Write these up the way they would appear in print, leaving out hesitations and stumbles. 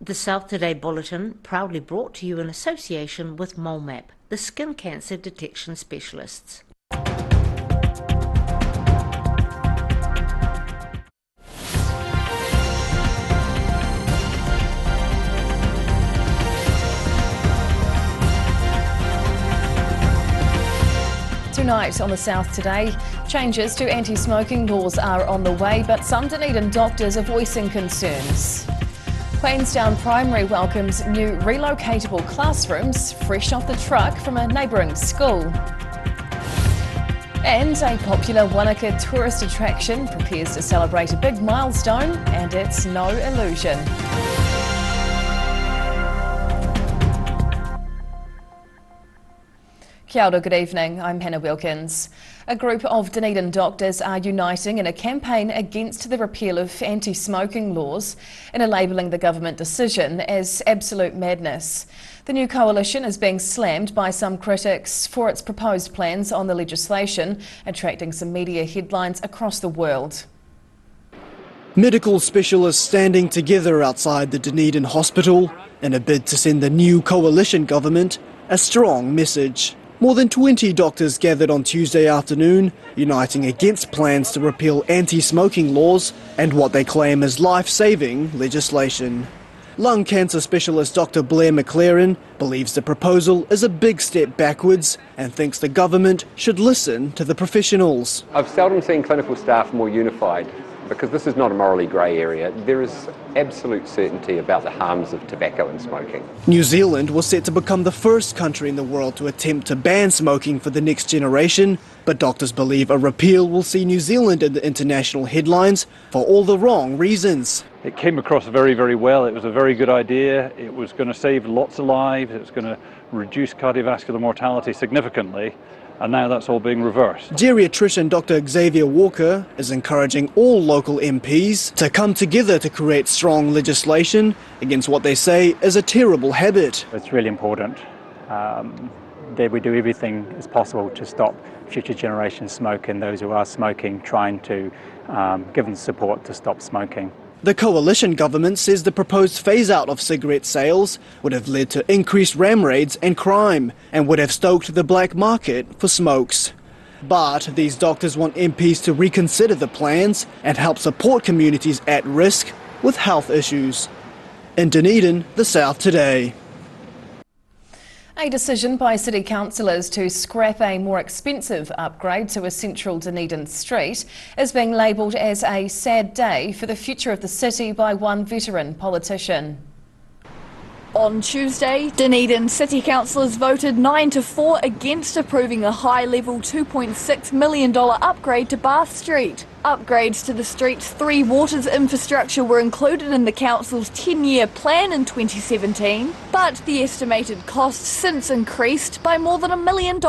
The South Today bulletin proudly brought to you in association with MoleMap, the skin cancer detection specialists. Tonight on the South Today, changes to anti-smoking laws are on the way, but some Dunedin doctors are voicing concerns. Queenstown Primary welcomes new relocatable classrooms fresh off the truck from a neighbouring school. And a popular Wanaka tourist attraction prepares to celebrate a big milestone, and it's no illusion. Kia ora, good evening, I'm Hannah Wilkins. A group of Dunedin doctors are uniting in a campaign against the repeal of anti-smoking laws and are labelling the government decision as absolute madness. The new coalition is being slammed by some critics for its proposed plans on the legislation, attracting some media headlines across the world. Medical specialists standing together outside the Dunedin hospital in a bid to send the new coalition government a strong message. More than 20 doctors gathered on Tuesday afternoon, uniting against plans to repeal anti-smoking laws and what they claim is life-saving legislation. Lung cancer specialist Dr. Blair McLaren believes the proposal is a big step backwards and thinks the government should listen to the professionals. I've seldom seen clinical staff more unified, because this is not a morally grey area. There is absolute certainty about the harms of tobacco and smoking. New Zealand was set to become the first country in the world to attempt to ban smoking for the next generation, but doctors believe a repeal will see New Zealand in the international headlines for all the wrong reasons. It came across very, very well. It was a very good idea. It was going to save lots of lives. It was going to reduce cardiovascular mortality significantly. And now that's all being reversed. Geriatrician Dr. Xavier Walker is encouraging all local MPs to come together to create strong legislation against what they say is a terrible habit. It's really important that we do everything as possible to stop future generations smoke, and those who are smoking trying to give them support to stop smoking. The coalition government says the proposed phase-out of cigarette sales would have led to increased ram raids and crime and would have stoked the black market for smokes. But these doctors want MPs to reconsider the plans and help support communities at risk with health issues. In Dunedin, the South Today. A decision by city councillors to scrap a more expensive upgrade to a central Dunedin street is being labelled as a sad day for the future of the city by one veteran politician. On Tuesday, Dunedin City Councillors voted 9-4 against approving a high-level $2.6 million upgrade to Bath Street. Upgrades to the street's 3 waters infrastructure were included in the council's 10-year plan in 2017, but the estimated cost since increased by more than $1 million.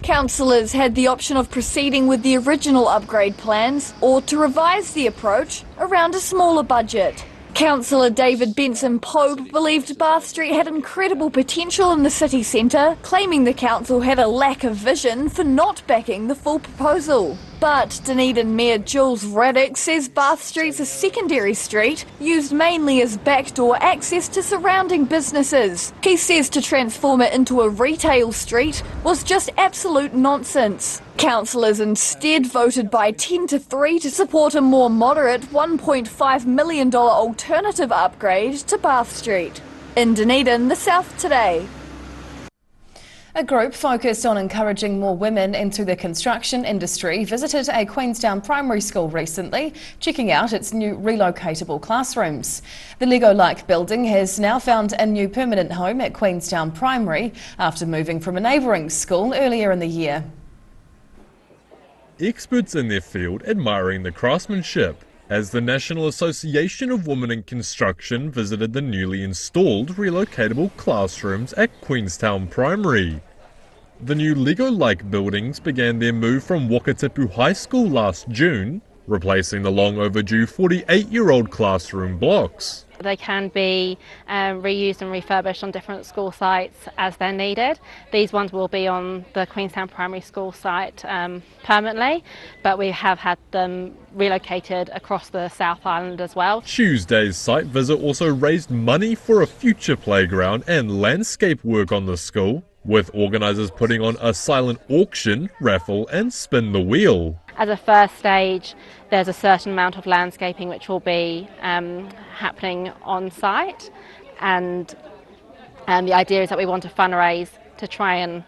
Councillors had the option of proceeding with the original upgrade plans or to revise the approach around a smaller budget. Councillor David Benson-Pope believed Bath Street had incredible potential in the city centre, claiming the council had a lack of vision for not backing the full proposal. But Dunedin Mayor Jules Raddick says Bath Street's a secondary street used mainly as backdoor access to surrounding businesses. He says to transform it into a retail street was just absolute nonsense. Councillors instead voted by 10-3 to support a more moderate $1.5 million alternative upgrade to Bath Street. In Dunedin, the South Today. A group focused on encouraging more women into the construction industry visited a Queenstown Primary School recently, checking out its new relocatable classrooms. The Lego-like building has now found a new permanent home at Queenstown Primary after moving from a neighbouring school earlier in the year. Experts in their field admiring the craftsmanship as the National Association of Women in Construction visited the newly installed relocatable classrooms at Queenstown Primary. The new Lego-like buildings began their move from Wakatipu High School last June, replacing the long overdue 48-year-old classroom blocks. They can be reused and refurbished on different school sites as they're needed. These ones will be on the Queenstown Primary School site permanently, but we have had them relocated across the South Island as well. Tuesday's site visit also raised money for a future playground and landscape work on the school, with organisers putting on a silent auction, raffle and spin the wheel. As a first stage, there's a certain amount of landscaping which will be happening on site, and the idea is that we want to fundraise to try and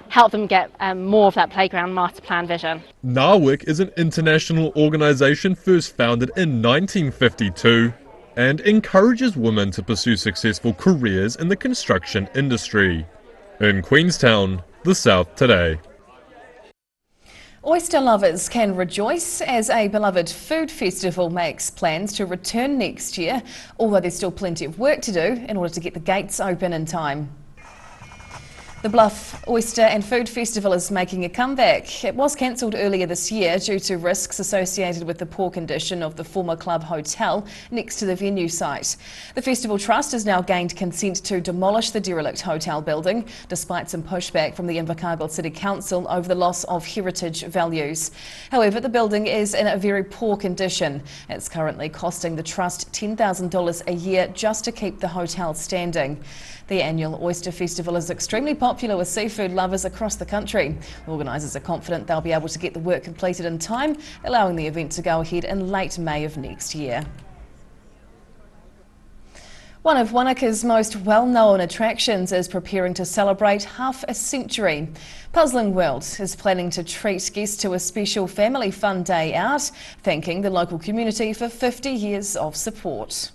help them get more of that playground master plan vision. NAWIC is an international organisation first founded in 1952 and encourages women to pursue successful careers in the construction industry. In Queenstown, the South Today. Oyster lovers can rejoice as a beloved food festival makes plans to return next year, although there's still plenty of work to do in order to get the gates open in time. The Bluff Oyster and Food Festival is making a comeback. It was cancelled earlier this year due to risks associated with the poor condition of the former club hotel next to the venue site. The Festival Trust has now gained consent to demolish the derelict hotel building, despite some pushback from the Invercargill City Council over the loss of heritage values. However, the building is in a very poor condition. It's currently costing the Trust $10,000 a year just to keep the hotel standing. The annual Oyster Festival is extremely popular with seafood lovers across the country. Organisers are confident they'll be able to get the work completed in time, allowing the event to go ahead in late May of next year. One of Wanaka's most well-known attractions is preparing to celebrate half a century. Puzzling World is planning to treat guests to a special family fun day out, thanking the local community for 50 years of support.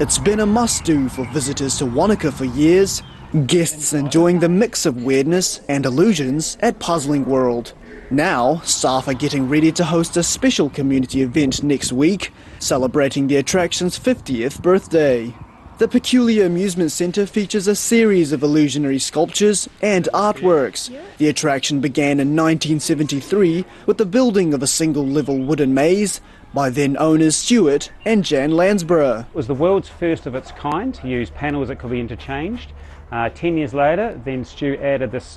It's been a must-do for visitors to Wanaka for years, guests enjoying the mix of weirdness and illusions at Puzzling World. Now, staff are getting ready to host a special community event next week, celebrating the attraction's 50th birthday. The peculiar amusement centre features a series of illusionary sculptures and artworks. The attraction began in 1973 with the building of a single-level wooden maze by then owners Stuart and Jan Lansborough. It was the world's first of its kind to use panels that could be interchanged. 10 years later, then Stu added this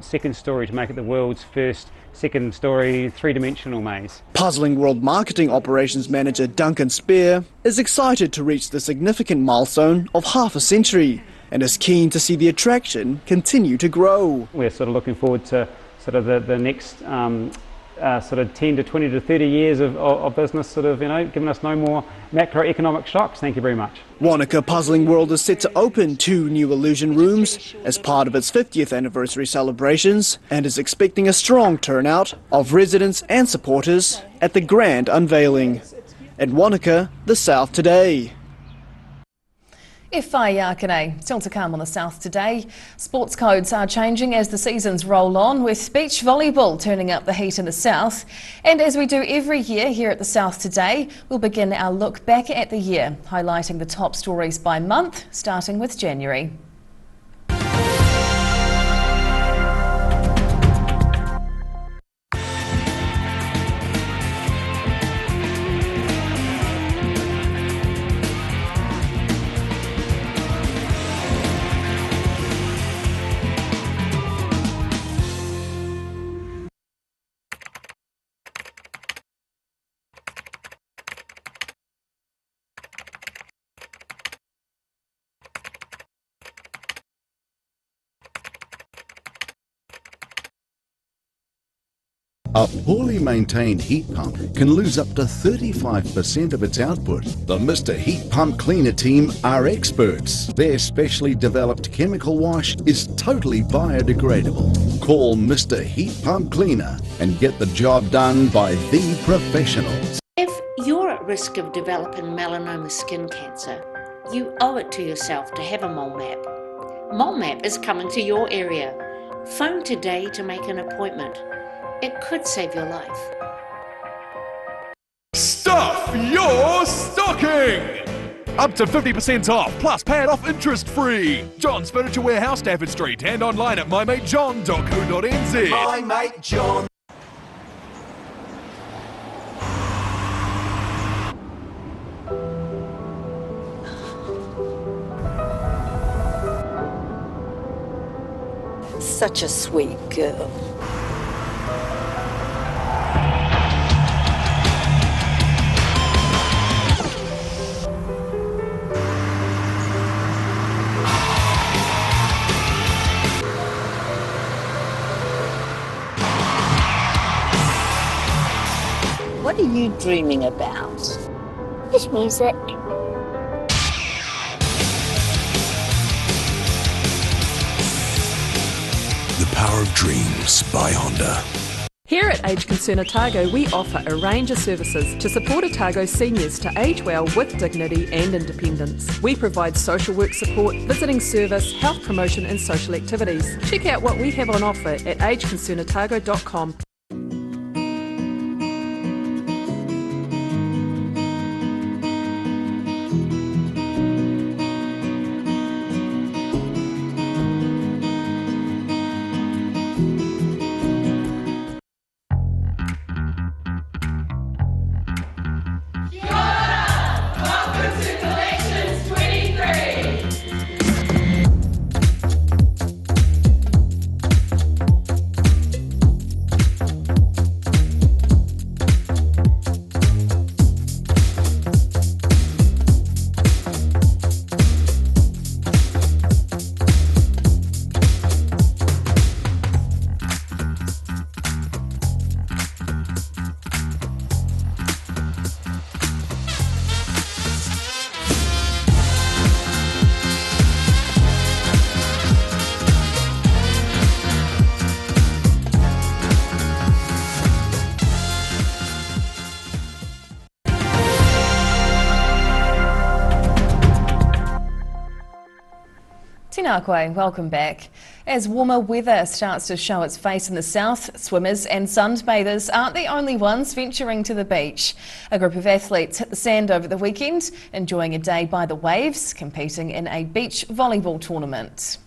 second story to make it the world's first second story three-dimensional maze. Puzzling World Marketing Operations Manager Duncan Spear is excited to reach the significant milestone of half a century and is keen to see the attraction continue to grow. We're sort of looking forward to sort of the next sort of 10 to 20 to 30 years of business, sort of, giving us no more macroeconomic shocks. Thank you very much. Wanaka Puzzling World is set to open 2 new illusion rooms as part of its 50th anniversary celebrations and is expecting a strong turnout of residents and supporters at the grand unveiling. At Wanaka, the South Today. Whaiakere, still to come on the South Today. Sports codes are changing as the seasons roll on, with beach volleyball turning up the heat in the south. And as we do every year here at the South Today, we'll begin our look back at the year, highlighting the top stories by month, starting with January. A poorly maintained heat pump can lose up to 35% of its output. The Mr. Heat Pump Cleaner team are experts. Their specially developed chemical wash is totally biodegradable. Call Mr. Heat Pump Cleaner and get the job done by the professionals. If you're at risk of developing melanoma skin cancer, you owe it to yourself to have a mole map. Mole map is coming to your area. Phone today to make an appointment. It could save your life. Stuff your stocking! Up to 50% off, plus pay it off interest-free. John's Furniture Warehouse, Stafford Street, and online at mymatejohn.co.nz. My Mate John. such a sweet girl. What are you dreaming about? Just music. The Power of Dreams by Honda. Here at Age Concern Otago, we offer a range of services to support Otago seniors to age well with dignity and independence. We provide social work support, visiting service, health promotion and social activities. Check out what we have on offer at ageconcernotago.com. Tēnā koe, welcome back. As warmer weather starts to show its face in the south, swimmers and sunbathers aren't the only ones venturing to the beach. A group of athletes hit the sand over the weekend, enjoying a day by the waves, competing in a beach volleyball tournament.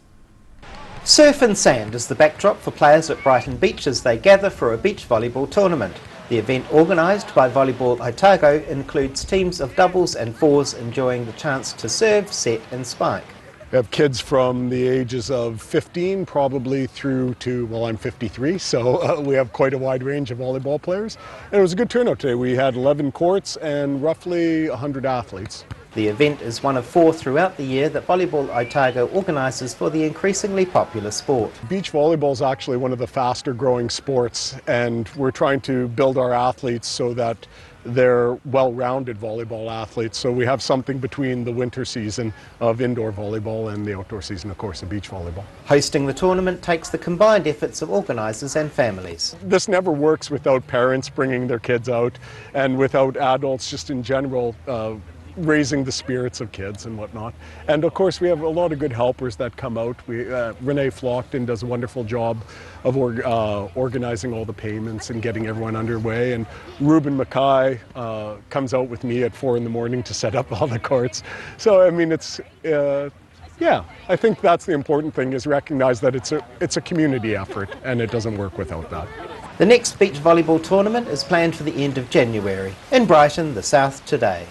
Surf and sand is the backdrop for players at Brighton Beach as they gather for a beach volleyball tournament. The event, organised by Volleyball Otago, includes teams of doubles and fours enjoying the chance to serve, set and spike. We have kids from the ages of 15 probably through to, well, I'm 53, so we have quite a wide range of volleyball players. And it was a good turnout today. We had 11 courts and roughly 100 athletes. The event is one of 4 throughout the year that Volleyball Otago organises for the increasingly popular sport. Beach volleyball is actually one of the faster growing sports, and we're trying to build our athletes so that they're well-rounded volleyball athletes. So we have something between the winter season of indoor volleyball and the outdoor season, of course, of beach volleyball. Hosting the tournament takes the combined efforts of organisers and families. This never works without parents bringing their kids out and without adults just in general raising the spirits of kids and whatnot. And of course we have a lot of good helpers that come out. Renee Flockton does a wonderful job of organizing all the payments and getting everyone underway, and Ruben Mackay comes out with me at 4 in the morning to set up all the courts. So I mean, it's yeah, I think that's the important thing, is recognize that it's a community effort and it doesn't work without that. The next beach volleyball tournament is planned for the end of January in Brighton, the South today.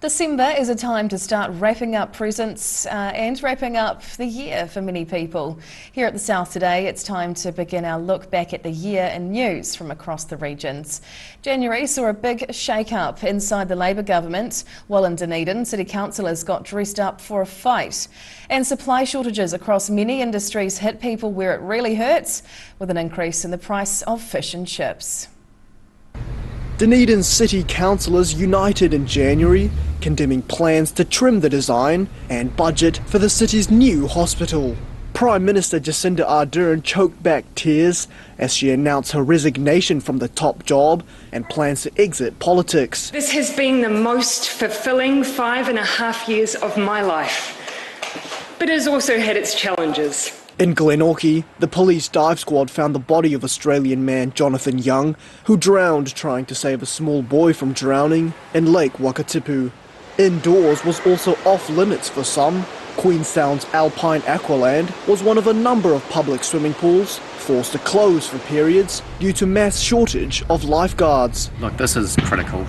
December is a time to start wrapping up presents and wrapping up the year for many people. Here at the South today, it's time to begin our look back at the year in news from across the regions. January saw a big shake-up inside the Labour government, while in Dunedin, city councillors got dressed up for a fight. And supply shortages across many industries hit people where it really hurts, with an increase in the price of fish and chips. Dunedin's city councillors united in January, condemning plans to trim the design and budget for the city's new hospital. Prime Minister Jacinda Ardern choked back tears as she announced her resignation from the top job and plans to exit politics. This has been the most fulfilling 5.5 years of my life, but it has also had its challenges. In Glenorchy, the police dive squad found the body of Australian man Jonathan Young, who drowned trying to save a small boy from drowning in Lake Wakatipu. Indoors was also off limits for some, Queenstown's Alpine Aqualand was one of a number of public swimming pools forced to close for periods due to mass shortage of lifeguards. Look, this is critical.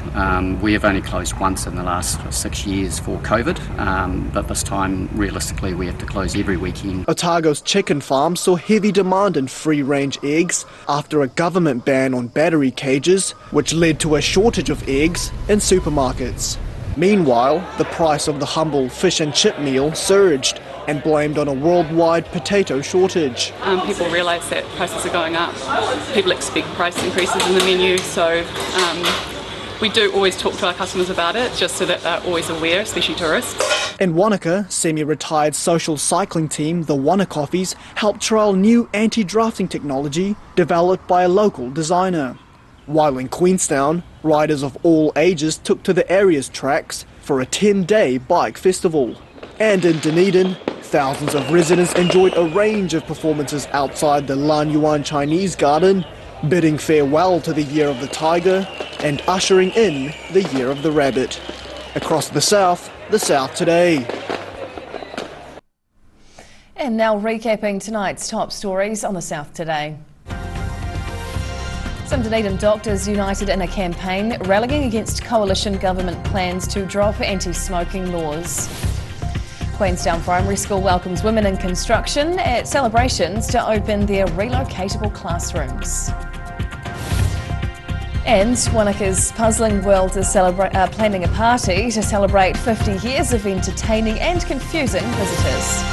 We have only closed once in the last 6 years for COVID, but this time, realistically, we have to close every weekend. Otago's chicken farm saw heavy demand in free-range eggs after a government ban on battery cages, which led to a shortage of eggs in supermarkets. Meanwhile, the price of the humble fish and chip meal surged and blamed on a worldwide potato shortage. People realise that prices are going up. People expect price increases in the menu, so we do always talk to our customers about it, just so that they're always aware, especially tourists. In Wanaka, semi-retired social cycling team, the Wanakoffies, helped trial new anti-drafting technology developed by a local designer. While in Queenstown, riders of all ages took to the area's tracks for a 10-day bike festival. And in Dunedin, thousands of residents enjoyed a range of performances outside the Lan Yuan Chinese Garden, bidding farewell to the Year of the Tiger and ushering in the Year of the Rabbit. Across the South today. And now recapping tonight's top stories on the South Today. Some Dunedin doctors united in a campaign rallying against coalition government plans to drop anti-smoking laws. Queenstown Primary School welcomes women in construction at celebrations to open their relocatable classrooms. And Wanaka's Puzzling World is planning a party to celebrate 50 years of entertaining and confusing visitors.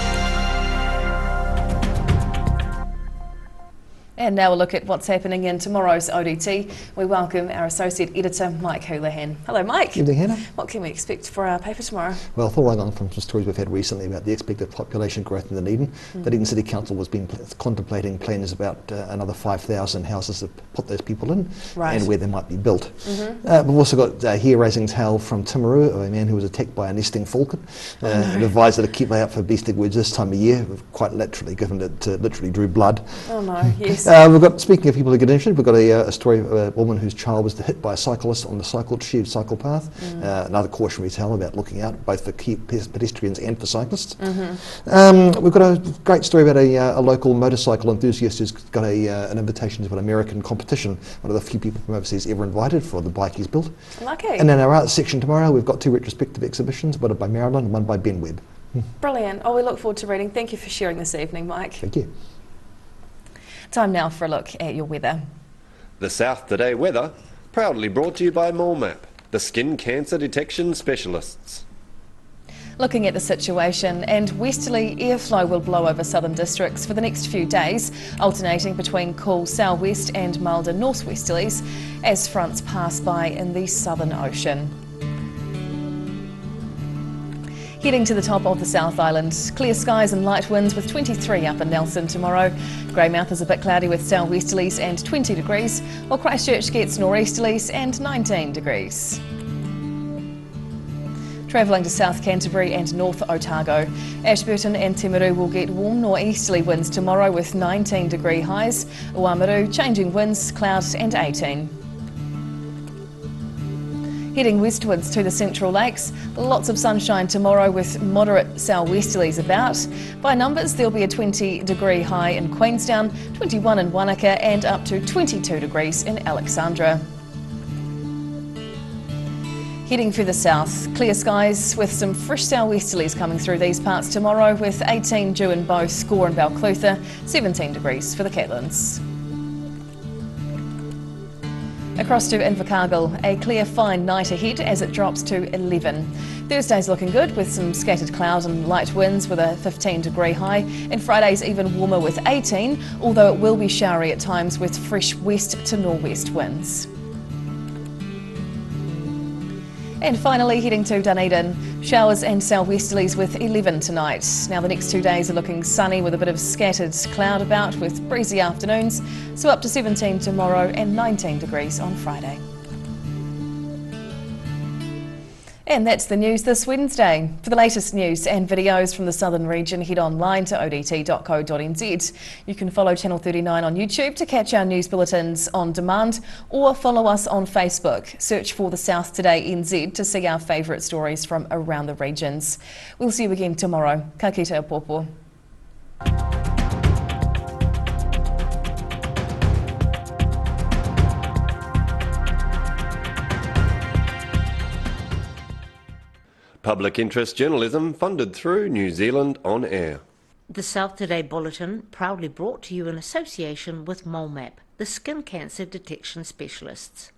And now a look at what's happening in tomorrow's ODT. We welcome our Associate Editor, Mike Houlihan. Hello, Mike. Good evening, Hannah. What can we expect for our paper tomorrow? Well, following on from some stories we've had recently about the expected population growth in Dunedin, Dunedin City Council was contemplating plans about another 5,000 houses to put those people in, and where they might be built. We've also got a hair-raising tale from Timaru of a man who was attacked by a nesting falcon. An advisor to keep an eye out for beasting words this time of year, quite literally, given it literally drew blood. Oh no, yes. We've got, speaking of people who get injured, we've got a story of a woman whose child was hit by a cyclist on the shared cycle path. Another cautionary tale about looking out both for pedestrians and for cyclists. We've got a great story about a local motorcycle enthusiast who's got an invitation to an American competition, one of the few people from overseas ever invited for the bike he's built. Lucky. And in our arts section tomorrow, we've got two retrospective exhibitions, one by Marilyn and one by Ben Webb. Brilliant. Oh, we look forward to reading. Thank you for sharing this evening, Mike. Thank you. Time now for a look at your weather. The South Today weather, proudly brought to you by MoleMap, the skin cancer detection specialists. Looking at the situation, and westerly airflow will blow over southern districts for the next few days, alternating between cool southwest and milder northwesterlies as fronts pass by in the Southern Ocean. Heading to the top of the South Island, clear skies and light winds with 23 up in Nelson tomorrow. Greymouth is a bit cloudy with southwesterlies and 20 degrees, while Christchurch gets northeasterlies and 19 degrees. Travelling to South Canterbury and North Otago, Ashburton and Timaru will get warm northeasterly winds tomorrow with 19 degree highs. Oamaru, changing winds, clouds and 18. Heading westwards to the Central Lakes, lots of sunshine tomorrow with moderate southwesterlies about. By numbers, there'll be a 20 degree high in Queenstown, 21 in Wanaka and up to 22 degrees in Alexandra. Heading further south, clear skies with some fresh southwesterlies coming through these parts tomorrow with 18 due in both Score and Balclutha, 17 degrees for the Catlins. Across to Invercargill, a clear fine night ahead as it drops to 11. Thursday's looking good with some scattered clouds and light winds with a 15 degree high, and Friday's even warmer with 18, although it will be showery at times with fresh west to northwest winds. And finally, heading to Dunedin, showers and southwesterlies with 11 tonight. Now the next 2 days are looking sunny with a bit of scattered cloud about with breezy afternoons, so up to 17 tomorrow and 19 degrees on Friday. And that's the news this Wednesday. For the latest news and videos from the southern region, head online to odt.co.nz. You can follow Channel 39 on YouTube to catch our news bulletins on demand, or follow us on Facebook. Search for the South Today NZ to see our favourite stories from around the regions. We'll see you again tomorrow. Ka kite a popo. Public interest journalism funded through New Zealand On Air. The South Today Bulletin proudly brought to you in association with MoleMap, the skin cancer detection specialists.